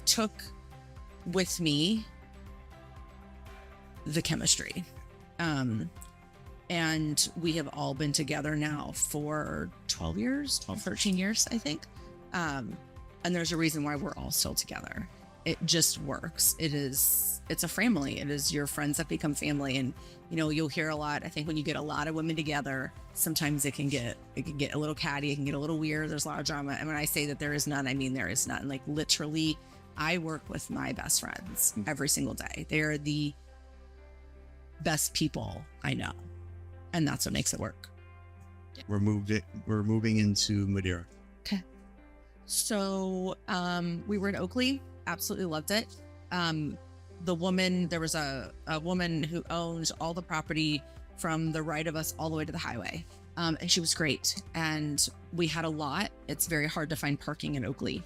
took with me the chemistry. And we have all been together now for 12 years, 13 years, I think. And there's a reason why we're all still together. It just works. It's a family. It is your friends that become family. And, you know, you'll hear a lot. I think when you get a lot of women together, sometimes it can get a little catty. It can get a little weird. There's a lot of drama. And when I say that there is none, I mean, there is none. Like literally, I work with my best friends every single day. They're the best people I know. And that's what makes it work. We're moving into Madeira. Okay. So we were in Oakley. Absolutely loved it. There was a woman who owned all the property from the right of us all the way to the highway. And she was great. And we had a lot. It's very hard to find parking in Oakley.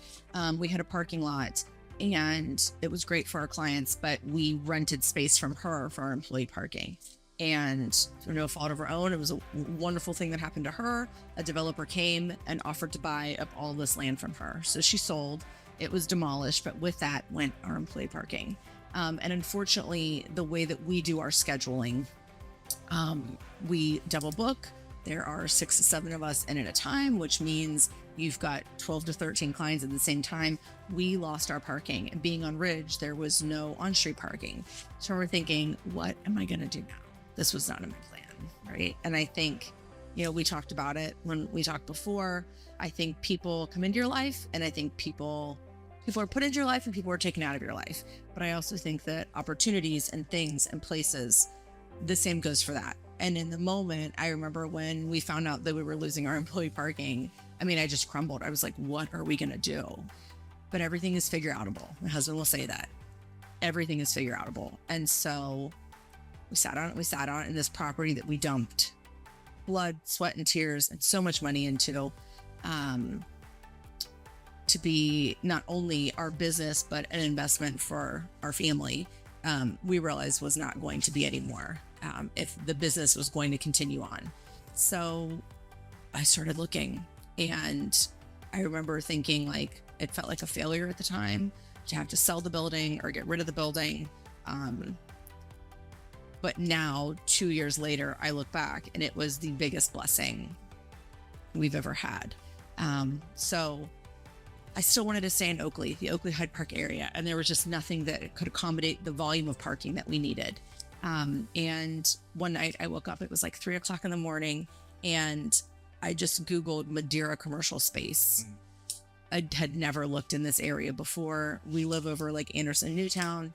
We had a parking lot and it was great for our clients, but we rented space from her for our employee parking. And through no fault of her own, it was a wonderful thing that happened to her. A developer came and offered to buy up all this land from her. So she sold. It was demolished, but with that went our employee parking. And unfortunately, the way that we do our scheduling, we double book. There are 6 to 7 of us in at a time, which means you've got 12 to 13 clients at the same time. We lost our parking. And being on Ridge, there was no on-street parking. So we're thinking, what am I going to do now? This was not in my plan, right? And I think, you know, we talked about it when we talked before. I think people come into your life, and I think people are put into your life and people are taken out of your life. But I also think that opportunities and things and places, the same goes for that. And in the moment, I remember when we found out that we were losing our employee parking, I mean, I just crumbled. I was like, what are we going to do? But everything is figure outable. My husband will say that. Everything is figure outable. And so we sat on it in this property that we dumped blood, sweat, and tears and so much money into, to be not only our business, but an investment for our family. We realized was not going to be anymore if the business was going to continue on. So I started looking, and I remember thinking like it felt like a failure at the time to have to sell the building or get rid of the building. But now, 2 years later, I look back and it was the biggest blessing we've ever had. So I still wanted to stay in Oakley, the Oakley Hyde Park area, and there was just nothing that could accommodate the volume of parking that we needed. And one night I woke up, it was like 3 o'clock in the morning, and I just Googled Madeira commercial space. I had never looked in this area before. We live over like Anderson, Newtown.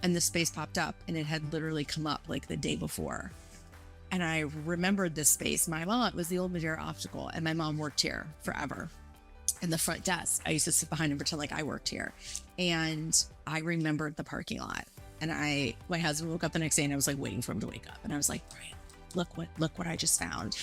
And the space popped up, and it had literally come up like the day before. And I remembered this space. My mom, it was the old Madeira Optical, and my mom worked here forever. In the front desk, I used to sit behind and pretend like I worked here. And I remembered the parking lot. And my husband woke up the next day, and I was like waiting for him to wake up. And I was like, Brian, look what I just found.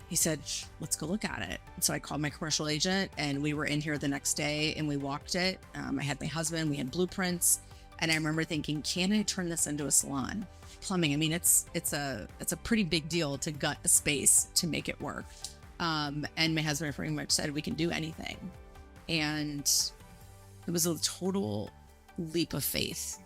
He said, let's go look at it. And so I called my commercial agent, and we were in here the next day and we walked it. I had my husband, we had blueprints. And I remember thinking, can I turn this into a salon? Plumbing, I mean, it's a pretty big deal to gut a space to make it work. And my husband pretty much said, we can do anything. And it was a total leap of faith.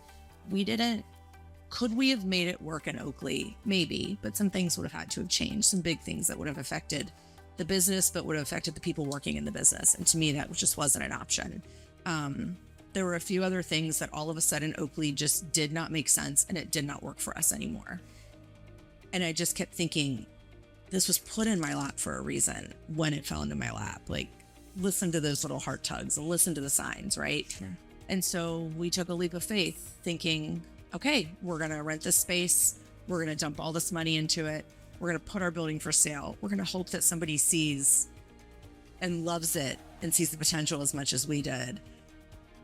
Could we have made it work in Oakley? Maybe, but some things would have had to have changed, some big things that would have affected the business, but would have affected the people working in the business. And to me, that just wasn't an option. There were a few other things that all of a sudden Oakley just did not make sense, and it did not work for us anymore. And I just kept thinking, this was put in my lap for a reason when it fell into my lap. Like, listen to those little heart tugs and listen to the signs, right? Sure. And so we took a leap of faith thinking, okay, we're going to rent this space. We're going to dump all this money into it. We're going to put our building for sale. We're going to hope that somebody sees and loves it and sees the potential as much as we did.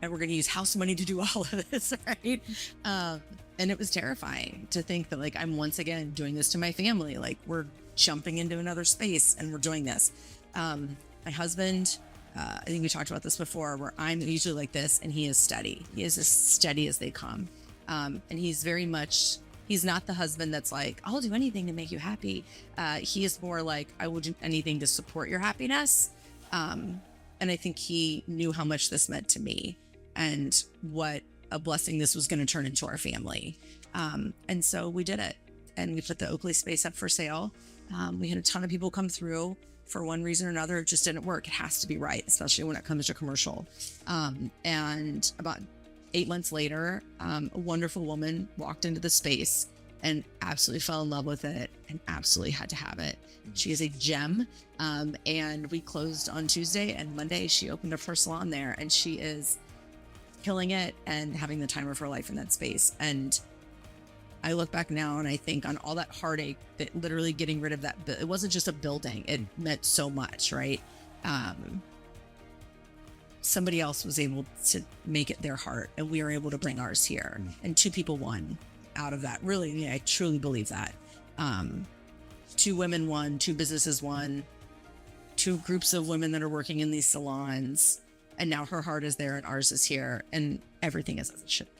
And we're going to use house money to do all of this, right? And it was terrifying to think that, like, I'm once again doing this to my family. Like, we're jumping into another space and we're doing this. My husband, I think we talked about this before, where I'm usually like this and he is steady. He is as steady as they come. And he's very much, he's not the husband that's like, I'll do anything to make you happy. He is more like, I will do anything to support your happiness. And I think he knew how much this meant to me. and what a blessing this was going to turn into our family. And so we did it, and we put the Oakley space up for sale. We had a ton of people come through. For one reason or another, it just didn't work. It has to be right, especially when it comes to commercial. And about 8 months later, a wonderful woman walked into the space and absolutely fell in love with it and absolutely had to have it. She is a gem. And we closed on Tuesday, and Monday she opened up her salon there, and she is killing it and having the time of her life in that space. And I look back now and I think on all that heartache that literally getting rid of that, it wasn't just a building. It meant so much, right? Somebody else was able to make it their heart, and we were able to bring ours here, and 2 people won out of that. Really, yeah, I truly believe that. 2 women won, 2 businesses won, 2 groups of women that are working in these salons, and now her heart is there and ours is here, and everything is as it should be.